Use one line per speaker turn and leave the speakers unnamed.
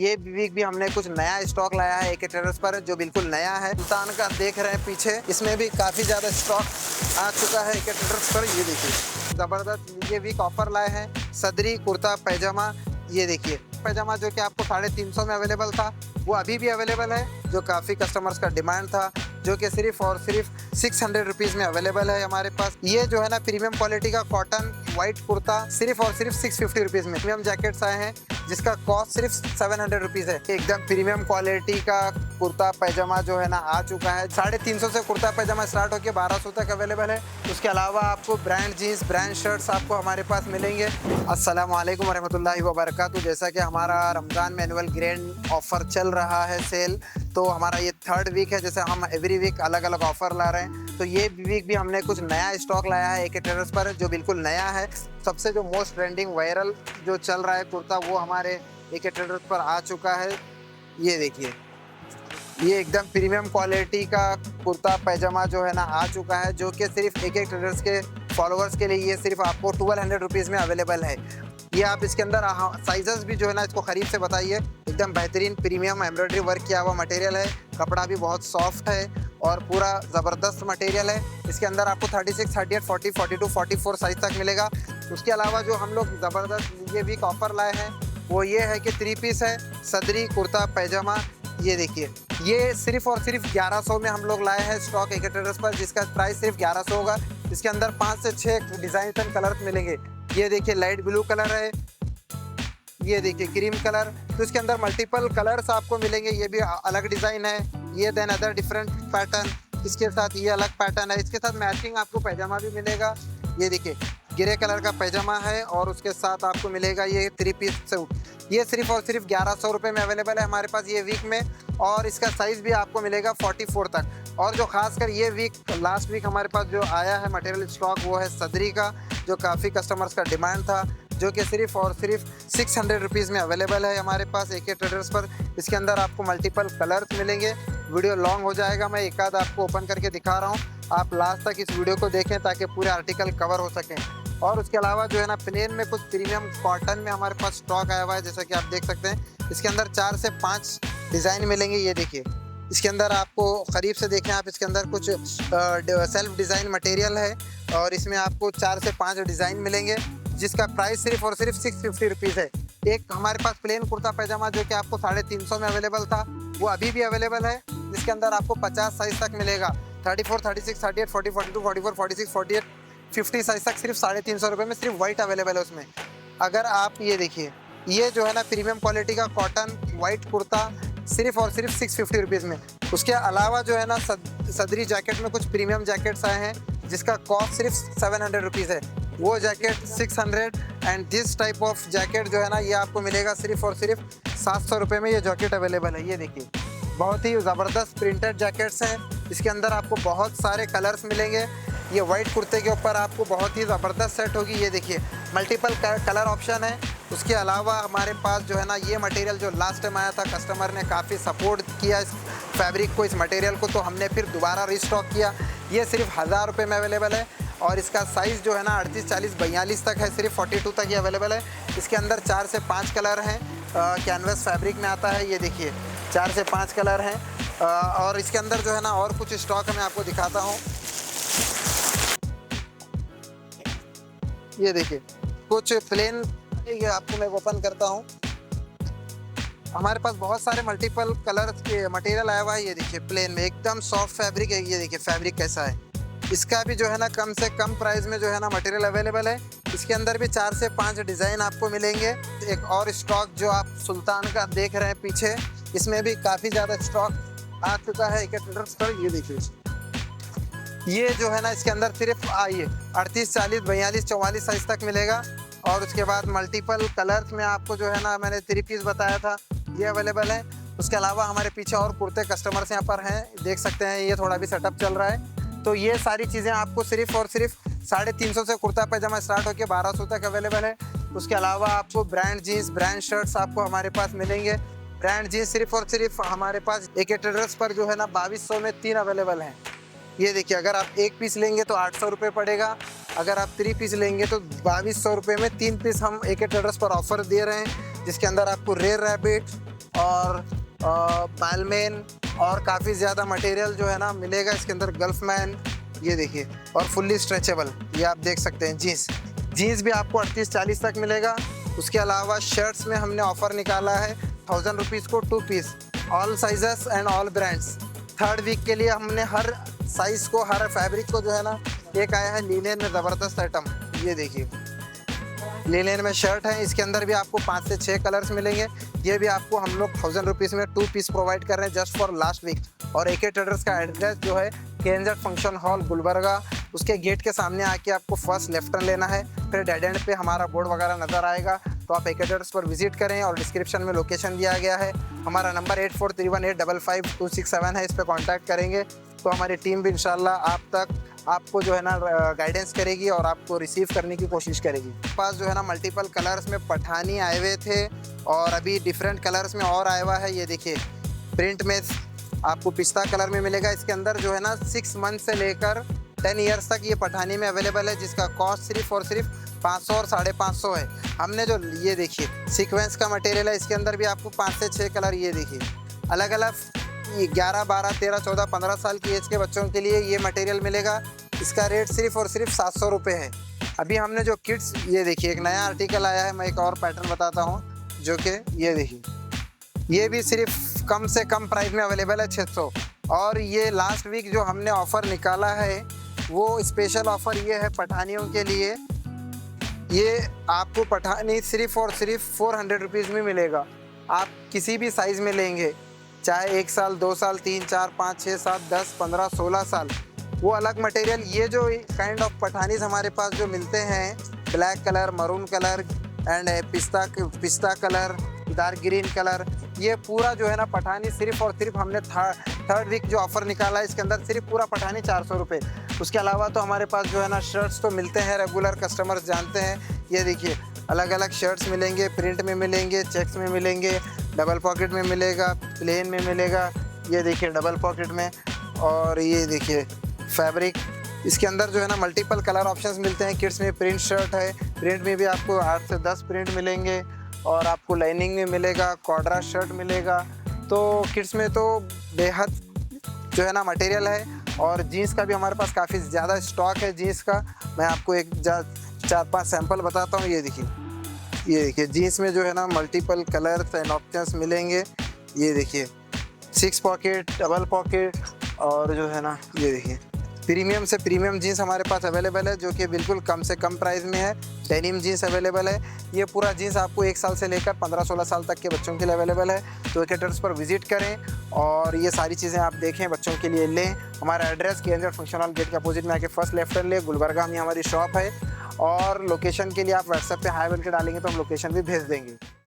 ये वीक भी हमने कुछ नया स्टॉक लाया है एके ट्रेडर्स पर, जो बिल्कुल नया है। सुल्तान का देख रहे हैं पीछे, इसमें भी काफ़ी ज़्यादा स्टॉक आ चुका है एके ट्रेडर्स पर। ये देखिए ज़बरदस्त ये वीक ऑफर लाए हैं। सदरी कुर्ता पैजामा, ये देखिए पैजामा जो कि आपको 350 में अवेलेबल था, वो अभी भी अवेलेबल है, जो काफ़ी कस्टमर्स का डिमांड था, जो कि सिर्फ और सिर्फ 600 रुपीज़ में अवेलेबल है हमारे पास। ये जो है ना प्रीमियम क्वालिटी का कॉटन वाइट कुर्ता सिर्फ और सिर्फ 650 रुपीज़ में। प्रीमियम जैकेट्स आए हैं जिसका कॉस्ट सिर्फ 700 रुपीज़ है। एकदम प्रीमियम क्वालिटी का कुर्ता पैजामा जो है ना आ चुका है। 350 से कुर्ता पैजामा स्टार्ट होकर 1200 तक अवेलेबल है। उसके अलावा आपको ब्रांड जीन्स, ब्रांड शर्ट्स आपको हमारे पास मिलेंगे। अस्सलाम वालेकुम वरहमतुल्लाहि वबरकातुहू। जैसा कि हमारा रमज़ान में एनुअल ग्रैंड ऑफर चल रहा है सेल, तो हमारा ये 3rd वीक है। जैसे हम एवरी वीक अलग अलग ऑफर ला रहे हैं, तो ये वीक भी हमने कुछ नया स्टॉक लाया है एके ट्रेडर्स पर, जो बिल्कुल नया है। सबसे जो मोस्ट ट्रेंडिंग वायरल जो चल रहा है कुर्ता, वो हमारे एके ट्रेडर्स पर आ चुका है। ये देखिए, ये एकदम प्रीमियम क्वालिटी का कुर्ता पैजामा जो है ना आ चुका है, जो कि सिर्फ एके ट्रेडर्स के फॉलोअर्स के लिए ये सिर्फ आपको 1200 रुपीज़ में अवेलेबल है। ये आप इसके अंदर साइजेस भी जो है ना इसको करीब से बताइए। एकदम बेहतरीन प्रीमियम एम्ब्रॉयडरी वर्क किया हुआ मटेरियल है, कपड़ा भी बहुत सॉफ्ट है और पूरा ज़बरदस्त मटेरियल है। इसके अंदर आपको 36, 38, 40, 42, 44 साइज तक मिलेगा। उसके अलावा जो हम लोग ज़बरदस्त ये वीक ऑफर लाए हैं, वो ये है कि 3 पीस है सदरी कुर्ता पैजामा। ये देखिए, ये सिर्फ और सिर्फ 1100 में हम लोग लाए हैं स्टॉक एके ट्रेडर्स पर, जिसका प्राइस सिर्फ 1100 होगा। इसके अंदर 5 से 6 डिज़ाइन एंड कलर्स मिलेंगे। ये देखिए लाइट ब्लू कलर है, ये देखिए क्रीम कलर, तो इसके अंदर मल्टीपल कलर्स आपको मिलेंगे। ये भी अलग डिज़ाइन है, ये देन अदर डिफरेंट पैटर्न। इसके साथ ये अलग पैटर्न है, इसके साथ मैचिंग आपको पैजामा भी मिलेगा। ये देखिए ग्रे कलर का पैजामा है और उसके साथ आपको मिलेगा ये 3 पीस सूट। ये सिर्फ और सिर्फ 1100 रुपये में अवेलेबल है हमारे पास ये वीक में, और इसका साइज़ भी आपको मिलेगा 44 तक। और जो खासकर ये वीक लास्ट वीक हमारे पास जो आया है मटेरियल स्टॉक, वो है सदरी का, जो काफ़ी कस्टमर्स का डिमांड था, जो कि सिर्फ और सिर्फ 600 रुपीज़ में अवेलेबल है हमारे पास एके ट्रेडर्स पर। इसके अंदर आपको मल्टीपल कलर्स मिलेंगे। वीडियो लॉन्ग हो जाएगा, मैं एक आध आपको ओपन करके दिखा रहा हूँ, आप लास्ट तक इस वीडियो को देखें ताकि पूरे आर्टिकल कवर हो सकें। और उसके अलावा जो है ना प्लेन में कुछ प्रीमियम कॉटन में हमारे पास स्टॉक आया हुआ है, जैसा कि आप देख सकते हैं। इसके अंदर 4 से 5 डिज़ाइन मिलेंगे। ये देखिए, इसके अंदर आपको करीब से देखें आप, इसके अंदर कुछ सेल्फ डिज़ाइन मटेरियल है और इसमें आपको 4 से 5 डिज़ाइन मिलेंगे, जिसका प्राइस सिर्फ और सिर्फ 650 रुपीज़ है। एक हमारे पास प्लेन कुर्ता पैजामा जो कि आपको 350 में अवेलेबल था, वो अभी भी अवेलेबल है। जिसके अंदर आपको 50 साइज तक मिलेगा, 34, 36, 38, 40, 42, 44, 46, 48, 50 साइज तक सिर्फ 350 रुपये में सिर्फ वाइट अवेलेबल है उसमें। अगर आप ये देखिए, ये जो है ना प्रीमियम क्वालिटी का कॉटन वाइट कुर्ता सिर्फ और सिर्फ 650 रुपीज़ में। उसके अलावा जो है ना सदरी जैकेट में कुछ प्रीमियम जैकेट्स आए हैं, जिसका कॉस्ट सिर्फ 700 रुपीज़ है। वो jacket 600, and this type of jacket जो है ना ये आपको मिलेगा सिर्फ और सिर्फ 700 रुपये में। ये जैकेट अवेलेबल है। ये देखिए, बहुत ही ज़बरदस्त प्रिंटेड जैकेट्स हैं। इसके अंदर आपको बहुत सारे कलर्स मिलेंगे। ये वाइट कुर्ते के ऊपर आपको बहुत ही ज़बरदस्त सेट होगी। ये देखिए मल्टीपल कलर ऑप्शन है। उसके अलावा हमारे पास जो है ना ये मटेरियल जो लास्ट टाइम आया था, कस्टमर ने काफ़ी सपोर्ट किया इस फैब्रिक को, इस मटेरियल को, तो हमने फिर दोबारा रिस्टॉक किया। ये सिर्फ 1000 रुपये में अवेलेबल है और इसका साइज़ जो है ना 38, 40, 42 तक है, सिर्फ 42 तक ही अवेलेबल है। इसके अंदर 4 से 5 कलर हैं, कैनवस फैब्रिक में आता है। ये देखिए 4 से 5 कलर हैं और इसके अंदर जो है ना और कुछ स्टॉक है, मैं आपको दिखाता हूँ। ये देखिए कुछ प्लेन, ये आपको मैं ओपन करता हूँ। हमारे पास बहुत सारे मल्टीपल कलर्स के मटेरियल आया हुआ है। ये देखिए प्लेन में एकदम सॉफ्ट फैब्रिक है। ये देखिए फैब्रिक कैसा है। इसका भी जो है ना कम से कम प्राइस में जो है ना मटेरियल अवेलेबल है। इसके अंदर भी 4 से 5 डिज़ाइन आपको मिलेंगे। एक और स्टॉक जो आप सुल्तान का देख रहे हैं पीछे, इसमें भी काफ़ी ज़्यादा स्टॉक आ चुका है एके ट्रेडर्स पर। ये देखिए, ये जो है ना इसके अंदर सिर्फ आइए 38, 40, 42, 44 साइज तक मिलेगा। और उसके बाद मल्टीपल कलर्स में आपको जो है ना मैंने 3 पीस बताया था, ये अवेलेबल है। उसके अलावा हमारे पीछे और कुर्ते कस्टमर्स यहाँ पर हैं, देख सकते हैं। ये थोड़ा भी सेटअप चल रहा है। तो ये सारी चीज़ें आपको सिर्फ और सिर्फ 350 से कुर्ता पैजामा स्टार्ट होकर 1200 तक अवेलेबल है। उसके अलावा आपको ब्रांड जीन्स, ब्रांड शर्ट्स आपको हमारे पास मिलेंगे। ब्रांड जीन्स सिर्फ और सिर्फ हमारे पास एके ट्रेडर्स पर जो है ना 2200 में 3 अवेलेबल हैं। ये देखिए, अगर आप 1 पीस लेंगे तो 800 रुपये पड़ेगा। अगर आप 3 पीस लेंगे तो 2200 रुपये में 3 पीस हम एके ट्रेडर्स पर ऑफर दे रहे हैं, जिसके अंदर आपको रेयर रैबिट, और बालमेन और काफ़ी ज़्यादा मटेरियल जो है ना मिलेगा इसके अंदर। गल्फमैन ये देखिए, और फुल्ली स्ट्रेचेबल, ये आप देख सकते हैं। जीन्स भी आपको 38-40 तक मिलेगा। उसके अलावा शर्ट्स में हमने ऑफ़र निकाला है 1000 रुपीज़ को 2 piece, all sizes and all brands. Third week के लिए हमने हर साइज़ को, हर फैब्रिक को जो है ना, एक आया है लिनेन में ज़बरदस्त आइटम। ये देखिए, लिनेन में शर्ट है, इसके अंदर भी आपको 5 से 6 कलर्स मिलेंगे। ये भी आपको हम लोग 1000 रुपीज़ में 2 पीस प्रोवाइड कर रहे हैं जस्ट फॉर लास्ट वीक। और एके ट्रेडर्स का एड्रेस जो है KNZ फंक्शन हॉल गुलबर्गा, उसके गेट के सामने आके आपको फर्स्ट लेफ्ट टर्न लेना है, फिर डेड एंड पे हमारा बोर्ड वगैरह नज़र आएगा। तो आप एके ट्रेडर्स पर विजिट करें, और डिस्क्रिप्शन में लोकेशन दिया गया है। हमारा नंबर 8431855267 है, इस पर कॉन्टैक्ट करेंगे तो हमारी टीम भी इंशाल्लाह आपको जो है ना गाइडेंस करेगी और आपको रिसीव करने की कोशिश करेगी। पास जो है ना मल्टीपल कलर्स में पठानी आए हुए थे, और अभी डिफरेंट कलर्स में और आया हुआ है। ये देखिए, प्रिंट में आपको पिस्ता कलर में मिलेगा। इसके अंदर जो है ना 6 मंथ से लेकर 10 ईयर्स तक ये पठानी में अवेलेबल है, जिसका कॉस्ट सिर्फ और सिर्फ 500 और 550 है। हमने जो ये देखिए सीक्वेंस का मटेरियल है, इसके अंदर भी आपको 5 से 6 कलर, ये देखिए अलग अलग, 11, 12, 13, 14, 15 साल की एज के बच्चों के लिए ये मटेरियल मिलेगा। इसका रेट सिर्फ और सिर्फ 700 रुपये है। अभी हमने जो किड्स, ये देखिए एक नया आर्टिकल आया है, मैं एक और पैटर्न बताता हूँ, जो कि ये देखिए, ये भी सिर्फ कम से कम प्राइस में अवेलेबल है 600। और ये लास्ट वीक जो हमने ऑफ़र निकाला है, वो स्पेशल ऑफ़र ये है पठानियों के लिए। ये आपको पठानी सिर्फ और सिर्फ 400 रुपीज़ में मिलेगा। आप किसी भी साइज़ में लेंगे, चाहे 1 साल, 2 साल, 3, 4, 5, 6, 7, 10, 15, 16 साल, वो अलग मटेरियल। ये जो काइंड ऑफ पठानीज हमारे पास जो मिलते हैं, black colour, maroon colour and पिस्ता कलर, डार्क ग्रीन कलर, ये पूरा जो है ना पठानी सिर्फ और सिर्फ हमने थर्ड वीक जो ऑफ़र निकाला है, इसके अंदर सिर्फ पूरा पठानी 400 रुपये। उसके अलावा तो हमारे पास जो है ना शर्ट्स तो मिलते हैं, रेगुलर कस्टमर्स जानते हैं। ये देखिए अलग अलग शर्ट्स मिलेंगे, प्रिंट में मिलेंगे, चेक्स में मिलेंगे, डबल पॉकेट में मिलेगा, प्लेन में मिलेगा। ये देखिए डबल पॉकेट में, और ये देखिए फैब्रिक, इसके अंदर जो है ना मल्टीपल कलर ऑप्शंस मिलते हैं। किड्स में प्रिंट शर्ट है, प्रिंट में भी आपको 8 से 10 प्रिंट मिलेंगे, और आपको लाइनिंग में मिलेगा, कॉर्ड्रा शर्ट मिलेगा। तो किड्स में तो बेहद जो है ना मटेरियल है। और जीन्स का भी हमारे पास काफ़ी ज़्यादा स्टॉक है जीन्स का। मैं आपको 4-5 सैंपल बताता हूँ। ये देखिए जीन्स में जो है ना मल्टीपल कलर्स एंड ऑप्शंस मिलेंगे। ये देखिए 6 पॉकेट, डबल पॉकेट, और जो है ना ये देखिए प्रीमियम से प्रीमियम जीन्स हमारे पास अवेलेबल है, जो कि बिल्कुल कम से कम प्राइस में है। डेनिम जीन्स अवेलेबल है। ये पूरा जीन्स आपको 1 साल से लेकर 15-16 साल तक के बच्चों के लिए अवेलेबल है। तो एके ट्रेडर्स पर विजिट करें और ये सारी चीज़ें आप देखें, बच्चों के लिए लें। हमारा address KNZ function hall gate के अपोजिट में आके फर्स्ट लेफ्ट टर्न ले, गुलबर्गा में हमारी शॉप है। और लोकेशन के लिए आप व्हाट्सएप पे हाई बोल के डालेंगे तो हम लोकेशन भी भेज देंगे।